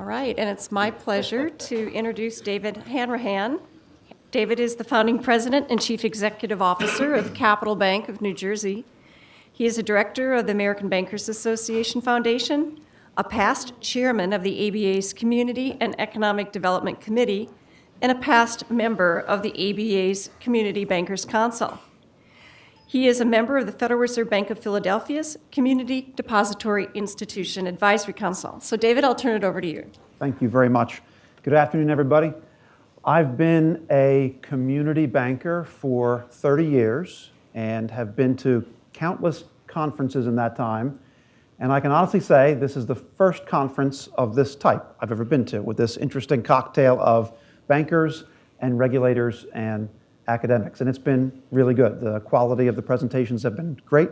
All right, and it's my pleasure to introduce David Hanrahan. David is the founding president and chief executive officer of Capital Bank of New Jersey. He is a director of the American Bankers Association Foundation, a past chairman of the ABA's Community and Economic Development Committee, and a past member of the ABA's Community Bankers Council. He is a member of the Federal Reserve Bank of Philadelphia's Community Depository Institution Advisory Council. So David, I'll turn it over to you. Thank you very much. Good afternoon, everybody. I've been a community banker for 30 years and have been to countless conferences in that time. And I can honestly say this is the first conference of this type I've ever been to, with this interesting cocktail of bankers and regulators and academics. And it's been really good. The quality of the presentations have been great.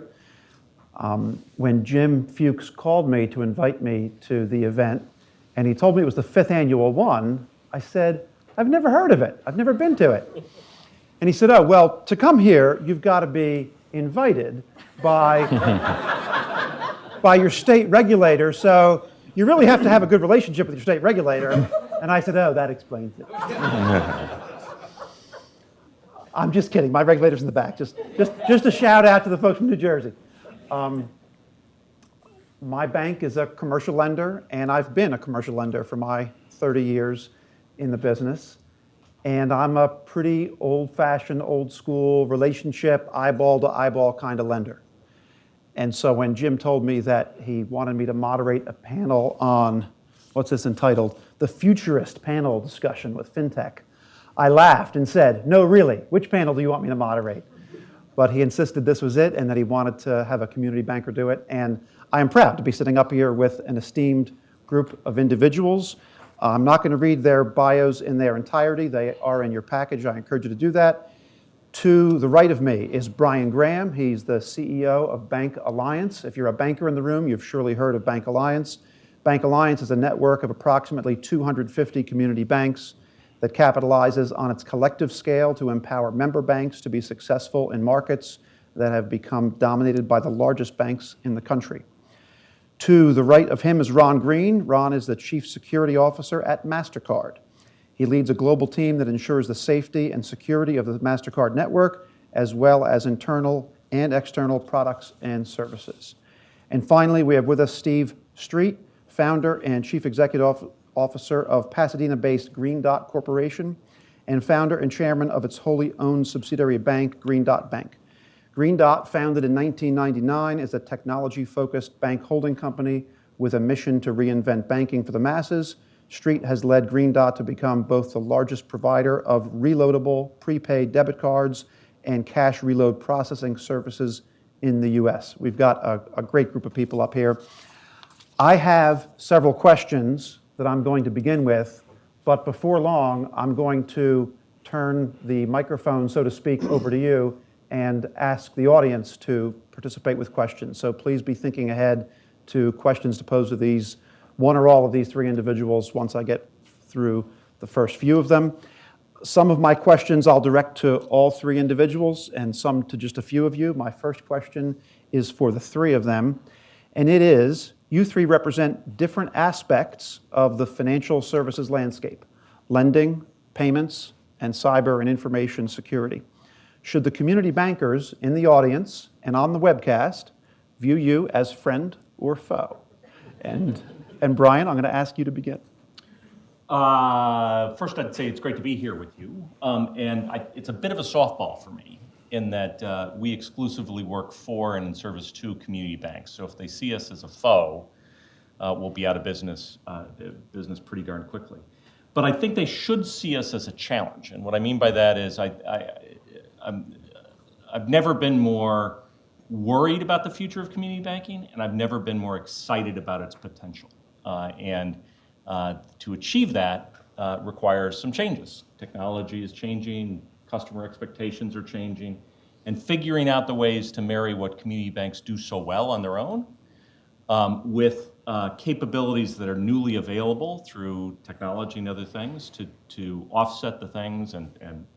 When Jim Fuchs called me to invite me to the event, and he told me it was the 5th annual one, I said, I've never heard of it. I've never been to it. And he said, oh, well, to come here, you've got to be invited by, by your state regulator, so you really have to have a good relationship with your state regulator. And I said, oh, that explains it. I'm just kidding. My regulator's in the back. Just a shout out to the folks from New Jersey. My bank is a commercial lender, and I've been a commercial lender for my 30 years in the business. And I'm a pretty old-fashioned, old-school relationship, eyeball-to-eyeball kind of lender. And so when Jim told me that he wanted me to moderate a panel on, what's this entitled? The Futurist Panel discussion with FinTech, I laughed and said, no, really, which panel do you want me to moderate? But he insisted this was it and that he wanted to have a community banker do it. And I am proud to be sitting up here with an esteemed group of individuals. I'm not going to read their bios in their entirety. They are in your package. I encourage you to do that. To the right of me is Brian Graham. He's the CEO of Bank Alliance. If you're a banker in the room, you've surely heard of Bank Alliance. Bank Alliance is a network of approximately 250 community banks that capitalizes on its collective scale to empower member banks to be successful in markets that have become dominated by the largest banks in the country. To the right of him is Ron Green. Ron is the Chief Security Officer at MasterCard. He leads a global team that ensures the safety and security of the MasterCard network, as well as internal and external products and services. And finally, we have with us Steve Streit, founder and Chief Executive Officer of Pasadena-based Green Dot Corporation, and founder and chairman of its wholly owned subsidiary bank, Green Dot Bank. Green Dot, founded in 1999, is a technology-focused bank holding company with a mission to reinvent banking for the masses. Streit has led Green Dot to become both the largest provider of reloadable prepaid debit cards and cash reload processing services in the US. We've got a great group of people up here. I have several questions that I'm going to begin with, but before long, I'm going to turn the microphone, so to speak, over to you and ask the audience to participate with questions. So please be thinking ahead to questions to pose to these, one or all of these three individuals once I get through the first few of them. Some of my questions I'll direct to all three individuals and some to just a few of you. My first question is for the three of them, and it is, you three represent different aspects of the financial services landscape: lending, payments, and cyber and information security. Should the community bankers in the audience and on the webcast view you as friend or foe? And Brian, I'm going to ask you to begin. First, I'd say it's great to be here with you. It's a bit of a softball for me in that we exclusively work for and in service to community banks. So if they see us as a foe, we'll be out of business pretty darn quickly. But I think they should see us as a challenge. And what I mean by that is I've never been more worried about the future of community banking, and I've never been more excited about its potential. To achieve that requires some changes. Technology is changing, customer expectations are changing, and figuring out the ways to marry what community banks do so well on their own with capabilities that are newly available through technology and other things to offset the things and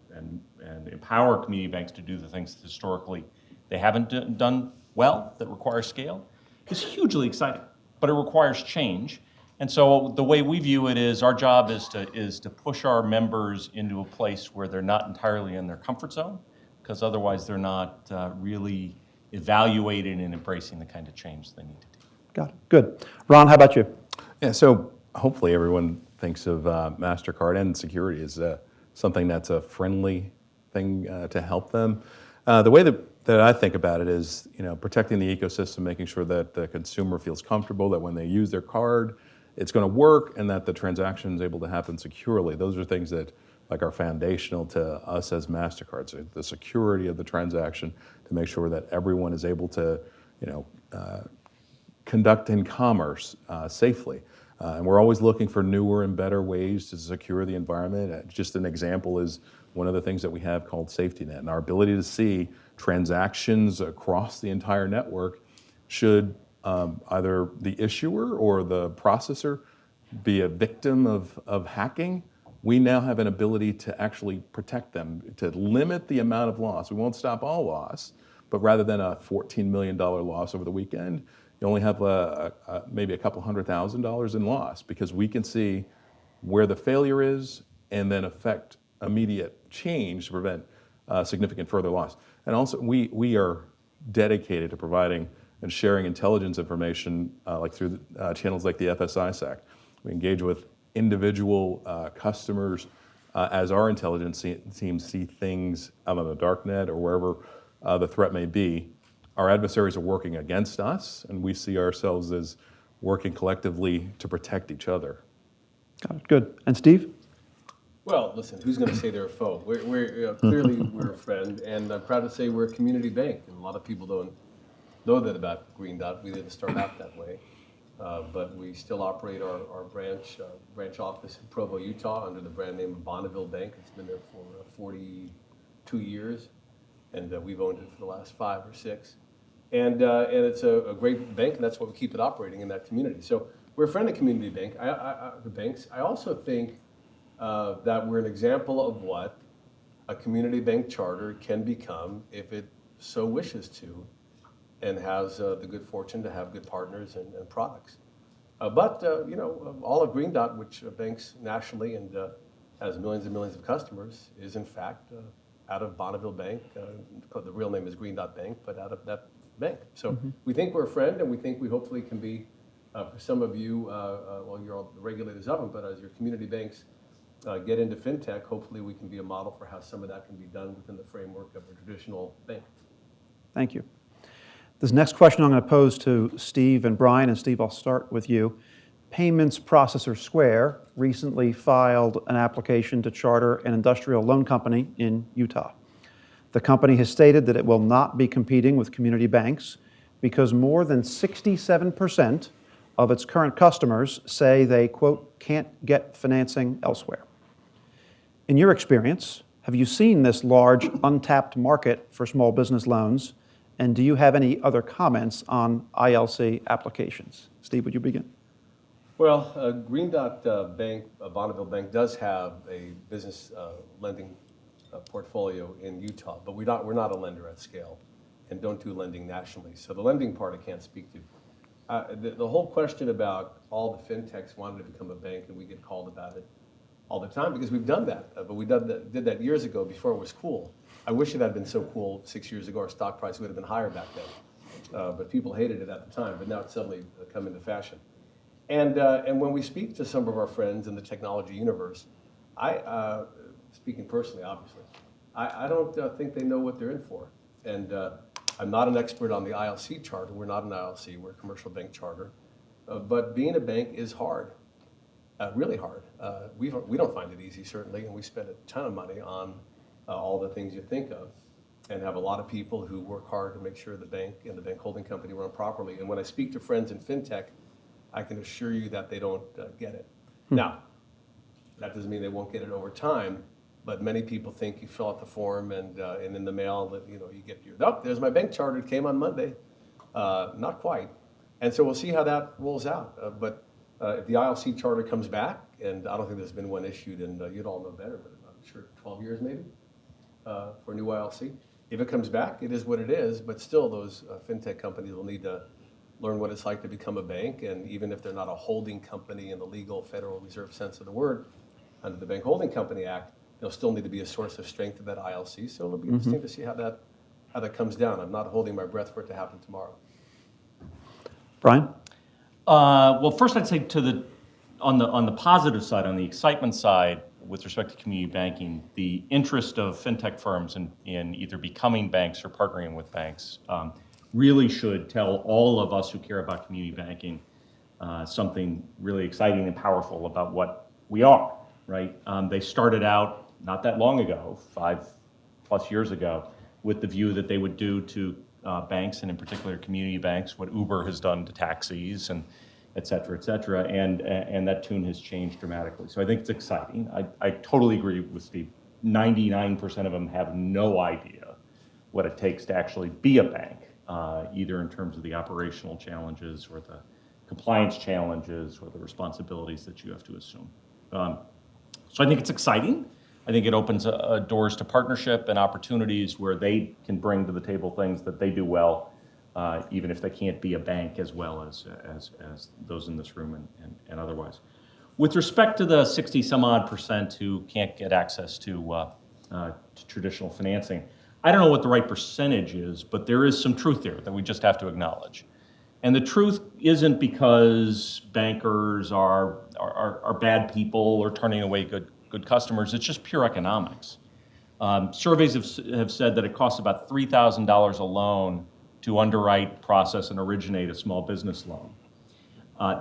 empower community banks to do the things that historically they haven't done well, that require scale, is hugely exciting. But it requires change, And so the way we view it is our job is to push our members into a place where they're not entirely in their comfort zone, because otherwise they're not really evaluating and embracing the kind of change they need to do. Got it. Good. Ron, how about you? Yeah, so hopefully everyone thinks of MasterCard and security as something that's a friendly thing to help them. The way that I think about it is, protecting the ecosystem, making sure that the consumer feels comfortable, that when they use their card, it's going to work, and that the transaction is able to happen securely. Those are things that are foundational to us as MasterCard. So the security of the transaction, to make sure that everyone is able to, conduct in commerce safely. And we're always looking for newer and better ways to secure the environment. Just an example is one of the things that we have called Safety Net, and our ability to see transactions across the entire network should either the issuer or the processor be a victim of hacking. We now have an ability to actually protect them, to limit the amount of loss. We won't stop all loss, but rather than a $14 million loss over the weekend, you only have maybe a couple $100,000 in loss, because we can see where the failure is and then affect immediate change to prevent significant further loss. And also, we are dedicated to providing and sharing intelligence information through channels like the FSISAC. We engage with individual customers as our intelligence teams see things out on the dark net or wherever the threat may be. Our adversaries are working against us, and we see ourselves as working collectively to protect each other. Got it. Good. And Steve? Well, listen, who's going to say they're a foe? Clearly we're a friend, and I'm proud to say we're a community bank. And a lot of people don't know that about Green Dot. We didn't start out that way, but we still operate our branch office in Provo, Utah, under the brand name of Bonneville Bank. It's been there for 42 years, and we've owned it for the last 5 or 6. And it's a great bank, and that's why we keep it operating in that community. So we're a friend of community bank. The banks. I also think that we're an example of what a community bank charter can become if it so wishes to, and has the good fortune to have good partners and products. But all of Green Dot, which banks nationally and has millions and millions of customers, is in fact out of Bonneville Bank. The real name is Green Dot Bank, but out of that bank. So we think we're a friend, and we think we hopefully can be, for some of you, well, you're all the regulators of them, but as your community banks get into fintech, hopefully we can be a model for how some of that can be done within the framework of a traditional bank. Thank you. This next question I'm going to pose to Steve and Brian, and Steve, I'll start with you. Payments processor Square recently filed an application to charter an industrial loan company in Utah. The company has stated that it will not be competing with community banks because more than 67% of its current customers say they, quote, can't get financing elsewhere. In your experience, have you seen this large untapped market for small business loans? And do you have any other comments on ILC applications? Steve, would you begin? Well, Green Dot Bank, Bonneville Bank, does have a business lending portfolio in Utah, but we're not a lender at scale and don't do lending nationally. So the lending part I can't speak to. The whole question about all the fintechs wanting to become a bank, and we get called about it all the time because we've done that, but we did that years ago before it was cool. I wish it had been so cool 6 years ago. Our stock price would have been higher back then, but people hated it at the time, but now it's suddenly come into fashion. And when we speak to some of our friends in the technology universe, speaking personally, obviously, I don't think they know what they're in for. And I'm not an expert on the ILC charter. We're not an ILC. We're a commercial bank charter. But being a bank is hard, really hard. We don't find it easy, certainly, and we spend a ton of money on all the things you think of, and have a lot of people who work hard to make sure the bank and the bank holding company run properly. And when I speak to friends in fintech, I can assure you that they don't get it. Now, that doesn't mean they won't get it over time, but many people think you fill out the form and in the mail that you get there's my bank charter, it came on Monday. Not quite. And so we'll see how that rolls out. But if the ILC charter comes back, and I don't think there's been one issued, and you'd all know better, but I'm sure 12 years maybe for a new ILC. If it comes back, it is what it is, but still those fintech companies will need to learn what it's like to become a bank, and even if they're not a holding company in the legal Federal Reserve sense of the word, under the Bank Holding Company Act, they'll still need to be a source of strength of that ILC. So it'll be interesting to see how that comes down. I'm not holding my breath for it to happen tomorrow. Brian? Well, first I'd say on the positive side, on the excitement side, with respect to community banking, the interest of fintech firms in either becoming banks or partnering with banks really should tell all of us who care about community banking something really exciting and powerful about what we are, right? They started out not that long ago, 5+ years ago, with the view that they would do to banks, and in particular community banks, what Uber has done to taxis and et cetera, and that tune has changed dramatically. So I think it's exciting. I totally agree with Steve. 99% of them have no idea what it takes to actually be a bank, either in terms of the operational challenges or the compliance challenges or the responsibilities that you have to assume. So I think it's exciting. I think it opens doors to partnership and opportunities where they can bring to the table things that they do well, even if they can't be a bank as well as those in this room and otherwise. With respect to the 60-some-odd% who can't get access to traditional financing, I don't know what the right percentage is, but there is some truth there that we just have to acknowledge. And the truth isn't because bankers are bad people or turning away good customers. It's just pure economics. Surveys have said that it costs about $3,000 a loan to underwrite, process, and originate a small business loan.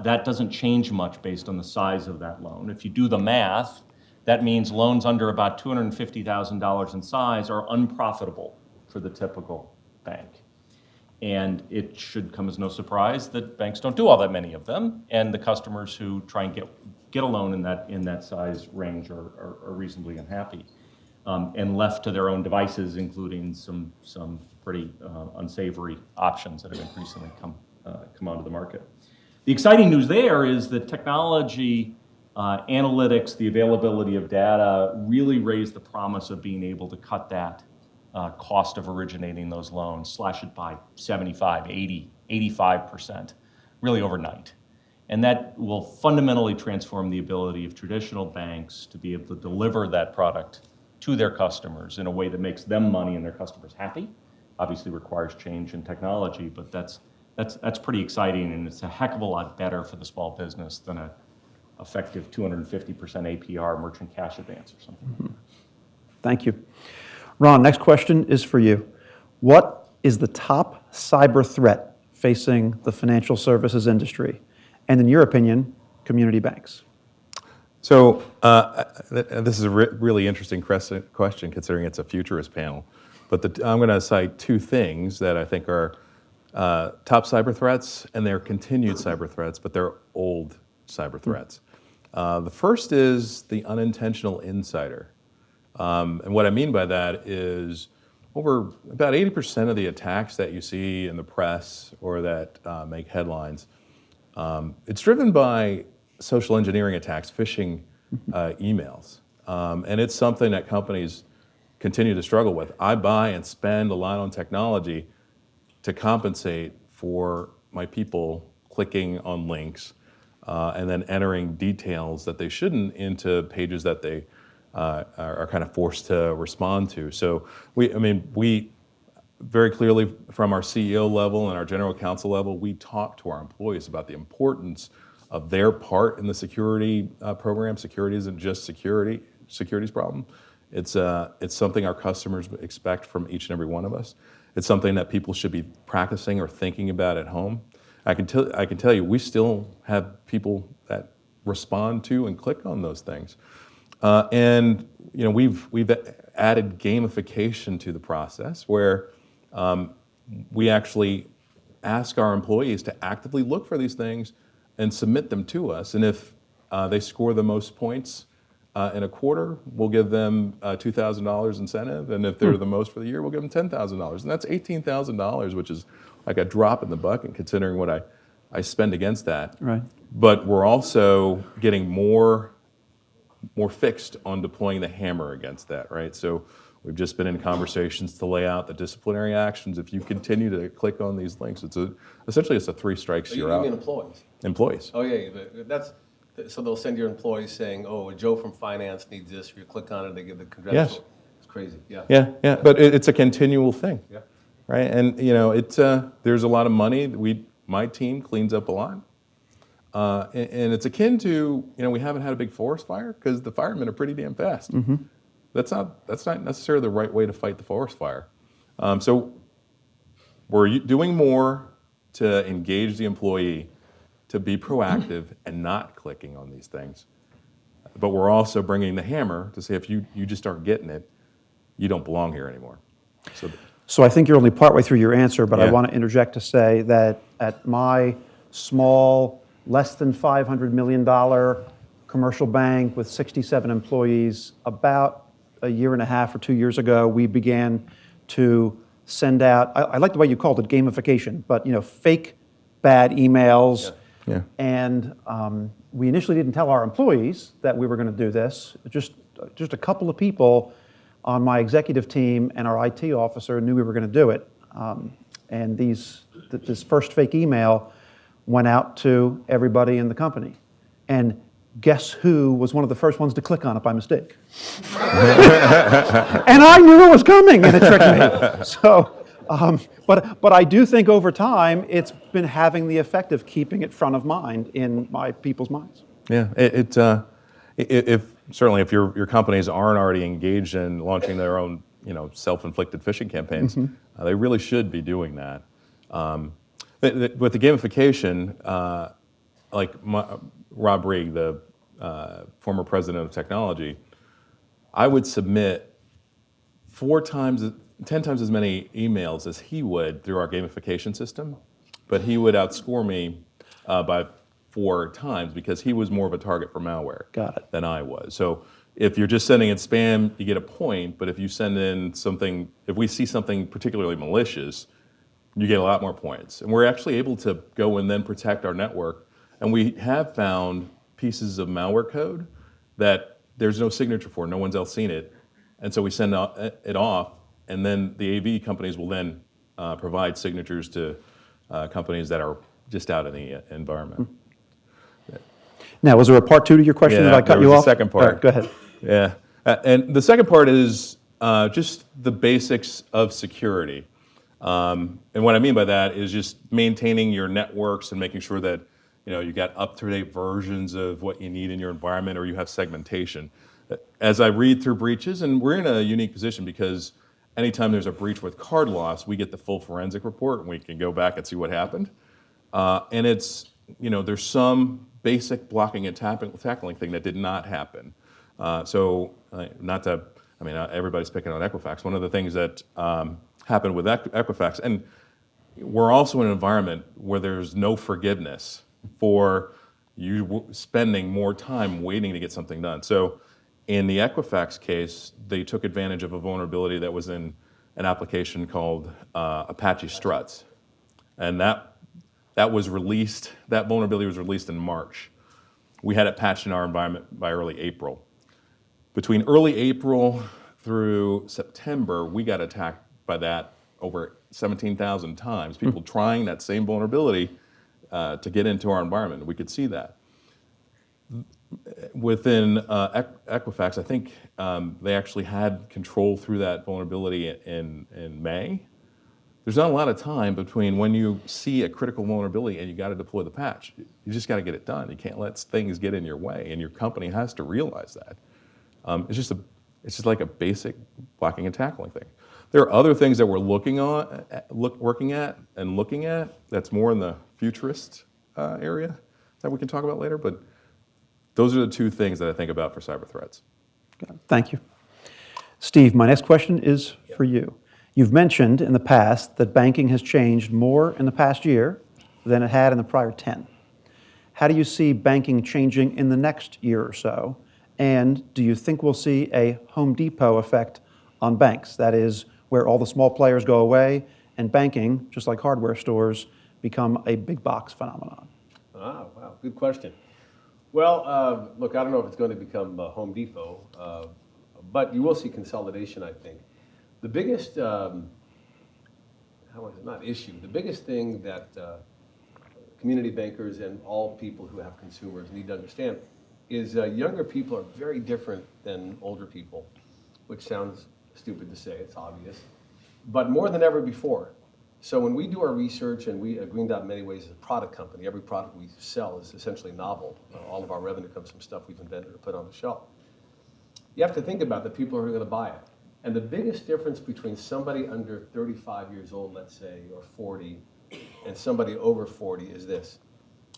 That doesn't change much based on the size of that loan. If you do the math, that means loans under about $250,000 in size are unprofitable for the typical bank. And it should come as no surprise that banks don't do all that many of them, and the customers who try and get a loan in that size range are reasonably unhappy and left to their own devices, including some pretty unsavory options that have increasingly come onto the market. The exciting news there is that technology, analytics, the availability of data really raise the promise of being able to cut that cost of originating those loans, slash it by 75, 80, 85%, really overnight. And that will fundamentally transform the ability of traditional banks to be able to deliver that product to their customers in a way that makes them money and their customers happy. Obviously requires change in technology, but that's pretty exciting, and it's a heck of a lot better for the small business than an effective 250% APR merchant cash advance or something like that. Thank you. Ron, next question is for you. What is the top cyber threat facing the financial services industry, and in your opinion, community banks? So this is a really interesting question considering it's a futurist panel. But I'm going to cite two things that I think are top cyber threats, and they're continued cyber threats, but they're old cyber threats. The first is the unintentional insider. And what I mean by that is over about 80% of the attacks that you see in the press or that make headlines, it's driven by social engineering attacks, phishing emails. And it's something that companies continue to struggle with. I buy and spend a lot on technology to compensate for my people clicking on links and then entering details that they shouldn't into pages that they are kind of forced to respond to. So we very clearly from our CEO level and our general counsel level, we talk to our employees about the importance of their part in the security program. Security isn't just security's problem. It's something our customers expect from each and every one of us. It's something that people should be practicing or thinking about at home. I can tell you, we still have people that respond to and click on those things. And we've added gamification to the process where we actually ask our employees to actively look for these things and submit them to us. And if they score the most points in a quarter, we'll give them $2,000 incentive. And if they're the most for the year, we'll give them $10,000. And that's $18,000, which is like a drop in the bucket considering what I spend against that. Right. But we're also getting more fixed on deploying the hammer against that, right? So We've just been in conversations to lay out the disciplinary actions. If you continue to click on these links, essentially it's a 3 strikes, Oh, you're you out. mean employees? Employees. Oh, yeah, so they'll send your employees saying, oh, Joe from finance needs this, if you click on it, they give the congressional. Yes. It's crazy, yeah. Yeah, but it's a continual thing. Yeah. Right, and there's a lot of money. My team cleans up a lot, and it's akin to we haven't had a big forest fire because the firemen are pretty damn fast. That's not necessarily the right way to fight the forest fire. So we're doing more to engage the employee to be proactive and not clicking on these things. But we're also bringing the hammer to say if you just aren't getting it, you don't belong here anymore. So I think you're only partway through your answer, but I Yeah. want to interject to say that at my small, less than $500 million commercial bank with 67 employees, about a year and a half or 2 years ago, we began to send out, I like the way you called it gamification, but fake bad emails. Yeah. And we initially didn't tell our employees that we were going to do this. Just a couple of people on my executive team and our IT officer knew we were going to do it. And this first fake email went out to everybody in the company. And guess who was one of the first ones to click on it by mistake? And I knew it was coming, and it tricked me. So, but I do think over time it's been having the effect of keeping it front of mind in my people's minds. Yeah, if your companies aren't already engaged in launching their own self-inflicted phishing campaigns, they really should be doing that. With the gamification, Rob Reig, the former president of technology, I would submit 10 times as many emails as he would through our gamification system, but he would outscore me by 4 times because he was more of a target for malware than I was. So if you're just sending in spam, you get a point, but if you send in something, if we see something particularly malicious, you get a lot more points. And we're actually able to go and then protect our network. And we have found pieces of malware code that there's no signature for, no one's else seen it. And so we send it off, and then the AV companies will then provide signatures to companies that are just out in the environment. Now, was there a part 2 to your question that I cut you off? The second part. All right, go ahead. Yeah, and the second part is just the basics of security. And what I mean by that is just maintaining your networks and making sure that you got up-to-date versions of what you need in your environment, or you have segmentation. As I read through breaches, and we're in a unique position because anytime there's a breach with card loss, we get the full forensic report and we can go back and see what happened. And it's there's some basic blocking and tackling thing that did not happen. Everybody's picking on Equifax. One of the things that happened with Equifax, and we're also in an environment where there's no forgiveness for you spending more time waiting to get something done. So in the Equifax case, they took advantage of a vulnerability that was in an application called Apache Struts. And that was released, that vulnerability was released in March. We had it patched in our environment by early April. Between early April through September, we got attacked by that over 17,000 times. People trying that same vulnerability to get into our environment. We could see that. Within Equifax, I think they actually had control through that vulnerability in May. There's not a lot of time between when you see a critical vulnerability and you got to deploy the patch. You just got to get it done. You can't let things get in your way, and your company has to realize that. It's just like a basic blocking and tackling thing. There are other things that we're working at that's more in the futurist area that we can talk about later, but those are the 2 things that I think about for cyber threats. Thank you. Steve, my next question is for you. You've mentioned in the past that banking has changed more in the past year than it had in the prior 10. How do you see banking changing in the next year or so? And do you think we'll see a Home Depot effect on banks? That is, where all the small players go away and banking, just like hardware stores, become a big box phenomenon? Ah, wow, good question. Well, look, I don't know if it's going to become Home Depot, but you will see consolidation, I think. The biggest, not issue, the biggest thing that community bankers and all people who have consumers need to understand is younger people are very different than older people, which sounds stupid to say, it's obvious, but more than ever before. So when we do our research, and Green Dot in many ways is a product company, every product we sell is essentially novel. All of our revenue comes from stuff we've invented or put on the shelf. You have to think about the people who are going to buy it. And the biggest difference between somebody under 35 years old, let's say, or 40, and somebody over 40 is this.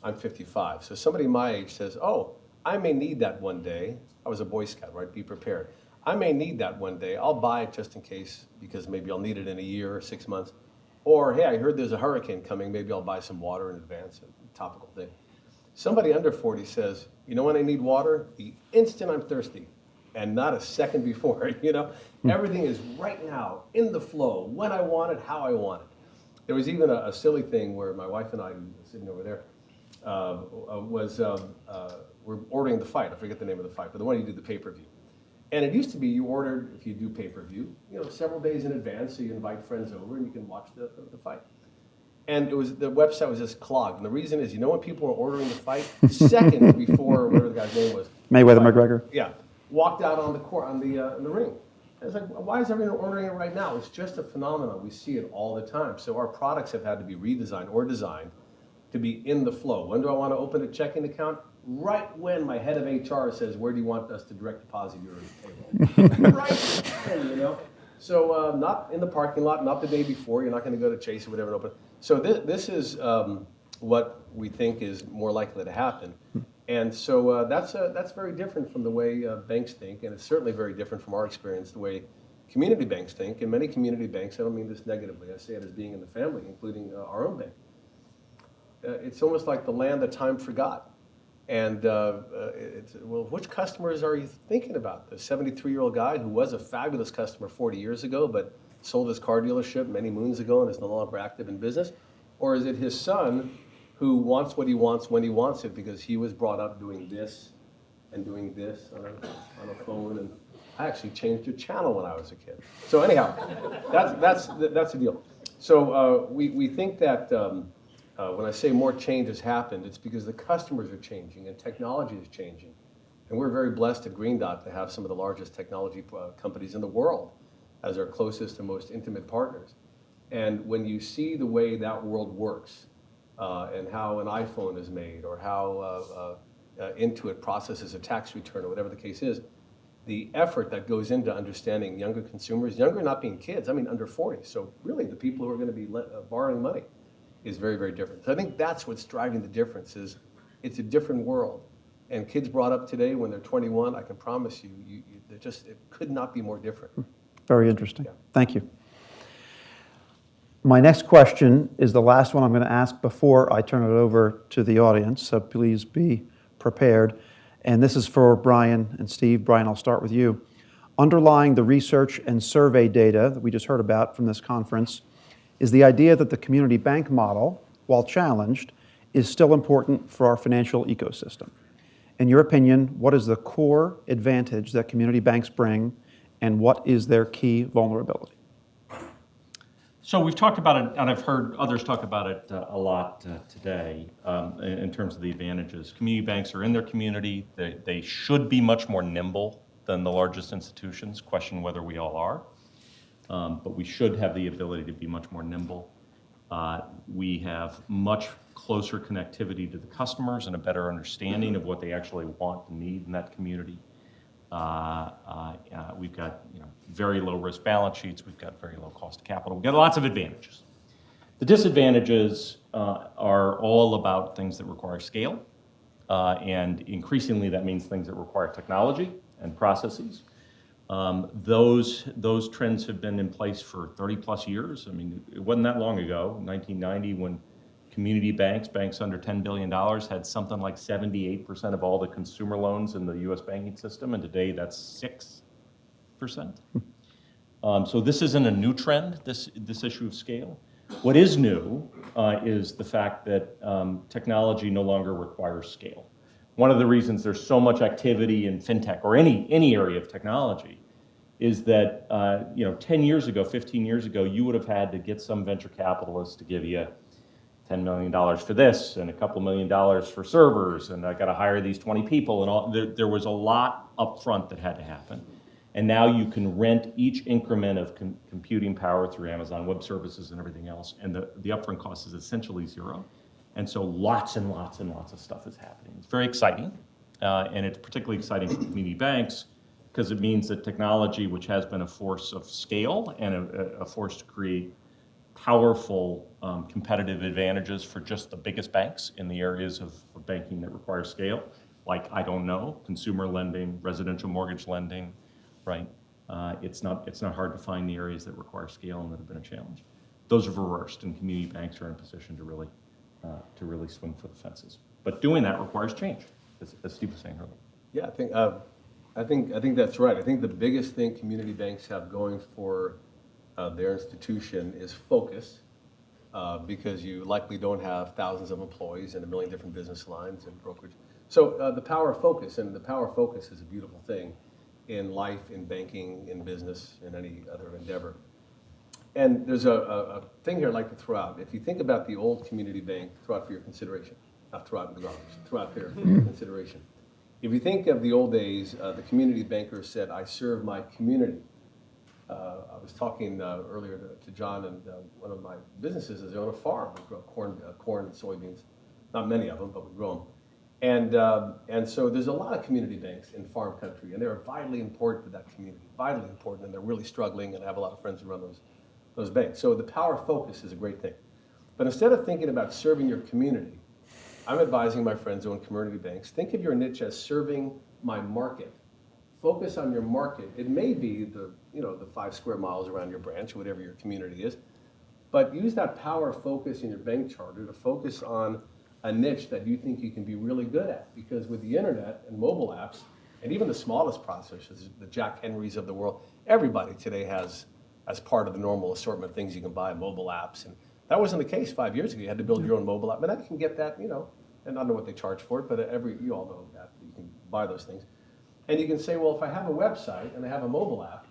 I'm 55. So somebody my age says, oh, I may need that one day. I was a Boy Scout, right? Be prepared. I may need that one day. I'll buy it just in case, because maybe I'll need it in a year or 6 months. Or, hey, I heard there's a hurricane coming. Maybe I'll buy some water in advance, a topical thing. Somebody under 40 says, you know when I need water? The instant I'm thirsty, and not a second before, you know? Everything is right now, in the flow, when I want it, how I want it. There was even a silly thing where my wife and I, sitting over there, we're ordering the fight. I forget the name of the fight, but the one you do the pay-per-view. And it used to be you ordered, if you do pay-per-view, you know, several days in advance, so you invite friends over and you can watch the fight. And the website was just clogged. And the reason is, you know when people were ordering the fight? Seconds before, whatever the guy's name was. Mayweather McGregor? Yeah. Walked out on the court, in the ring. And it's like, why is everyone ordering it right now? It's just a phenomenon. We see it all the time. So our products have had to be redesigned or designed to be in the flow. When do I want to open a checking account? Right when my head of HR says, where do you want us to direct deposit your payroll? Right then, you know? So not in the parking lot, not the day before. You're not going to go to Chase or whatever and open. So this is what we think is more likely to happen. And so that's very different from the way banks think, and it's certainly very different from our experience, the way community banks think. And many community banks, I don't mean this negatively, I say it as being in the family, including our own bank. It's almost like the land that time forgot. And well, which customers are you thinking about? The 73-year-old guy who was a fabulous customer 40 years ago, but sold his car dealership many moons ago and is no longer active in business? Or is it his son who wants what he wants when he wants it because he was brought up doing this and doing this on a phone? And I actually changed your channel when I was a kid. So anyhow, that's the deal. So we think that when I say more change has happened, it's because the customers are changing and technology is changing. And we're very blessed at Green Dot to have some of the largest technology companies in the world as our closest and most intimate partners. And when you see the way that world works, and how an iPhone is made, or how Intuit processes a tax return, or whatever the case is, the effort that goes into understanding younger consumers, younger not being kids, I mean under 40, so really the people who are going to be borrowing money, is very, very different. So I think that's what's driving the difference, is it's a different world. And kids brought up today when they're 21, I can promise you, it could not be more different. Very interesting. Yeah. Thank you. My next question is the last one I'm going to ask before I turn it over to the audience, so please be prepared. And this is for Brian and Steve. Brian, I'll start with you. Underlying the research and survey data that we just heard about from this conference is the idea that the community bank model, while challenged, is still important for our financial ecosystem. In your opinion, what is the core advantage that community banks bring, and what is their key vulnerability? So we've talked about it, and I've heard others talk about it a lot today in terms of the advantages. Community banks are in their community. They should be much more nimble than the largest institutions, question whether we all are. But we should have the ability to be much more nimble. We have much closer connectivity to the customers and a better understanding of what they actually want and need in that community. We've got very low risk balance sheets. We've got very low cost of capital. We've got lots of advantages. The disadvantages are all about things that require scale. And increasingly that means things that require technology and processes. Those trends have been in place for 30 plus years. I mean, it wasn't that long ago, 1990, when community banks under $10 billion, had something like 78% of all the consumer loans in the US banking system, and today that's 6%. So this isn't a new trend, this issue of scale. What is new is the fact that technology no longer requires scale. One of the reasons there's so much activity in fintech or any area of technology is that 10 years ago, 15 years ago, you would have had to get some venture capitalist to give you $10 million for this and a couple $1 million for servers, and I got to hire these 20 people, and all. There was a lot up front that had to happen. And now you can rent each increment of computing power through Amazon Web Services and everything else, and the upfront cost is essentially zero. And so lots and lots and lots of stuff is happening. It's very exciting, and it's particularly exciting for community banks because it means that technology, which has been a force of scale and a force to create powerful competitive advantages for just the biggest banks in the areas of banking that require scale, like, I don't know, consumer lending, residential mortgage lending, right? It's not hard to find the areas that require scale and that have been a challenge. Those have reversed, and community banks are in a position to really swing for the fences. But doing that requires change, as Steve was saying earlier. Yeah, I think that's right. I think the biggest thing community banks have going for their institution is focus, because you likely don't have thousands of employees and a million different business lines and brokerage. So the power of focus, and the power of focus is a beautiful thing in life, in banking, in business, in any other endeavor. And there's a thing here I'd like to throw out. If you think about the old community bank, throw out for your consideration, not throw out in the garbage, throw out there for your consideration. If you think of the old days, the community banker said, I serve my community. I was talking earlier to John, and one of my businesses is on a farm. We grow corn and soybeans, not many of them, but we grow them. And so there's a lot of community banks in farm country, and they're vitally important to that community, vitally important, and they're really struggling, and I have a lot of friends who run those banks. So the power of focus is a great thing. But instead of thinking about serving your community, I'm advising my friends who own community banks, think of your niche as serving my market. Focus on your market. It may be the 5 square miles around your branch, whatever your community is, but use that power of focus in your bank charter to focus on a niche that you think you can be really good at. Because with the internet and mobile apps, and even the smallest processors, the Jack Henrys of the world, everybody today has, as part of the normal assortment of things you can buy, mobile apps. And that wasn't the case 5 years ago. You had to build your own mobile app. But now you can get that, and I don't know what they charge for it, but you all know that. You can buy those things. And you can say, well, if I have a website and I have a mobile app,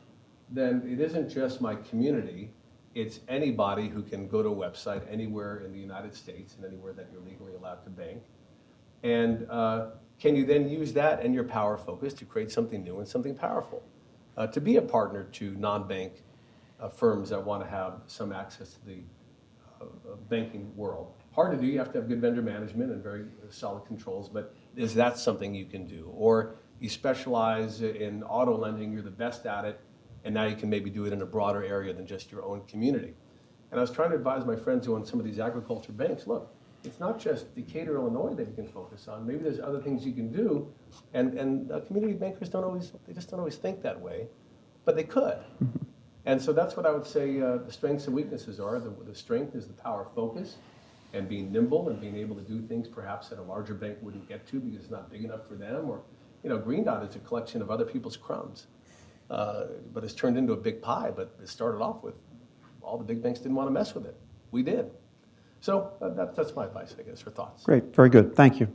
then it isn't just my community, it's anybody who can go to a website anywhere in the United States and anywhere that you're legally allowed to bank. And can you then use that and your power focus to create something new and something powerful? To be a partner to non-bank firms that want to have some access to the banking world. Hard to do, you have to have good vendor management and very solid controls, but is that something you can do? Or you specialize in auto lending, you're the best at it, and now you can maybe do it in a broader area than just your own community. And I was trying to advise my friends who own some of these agriculture banks, look, it's not just Decatur, Illinois that you can focus on. Maybe there's other things you can do, and community bankers don't always think that way, but they could. And so that's what I would say the strengths and weaknesses are. The strength is the power of focus and being nimble and being able to do things perhaps that a larger bank wouldn't get to because it's not big enough for them. Or, Green Dot is a collection of other people's crumbs, but it's turned into a big pie. But it started off with all the big banks didn't want to mess with it. We did. So that's my advice, I guess, or thoughts. Great, very good. Thank you.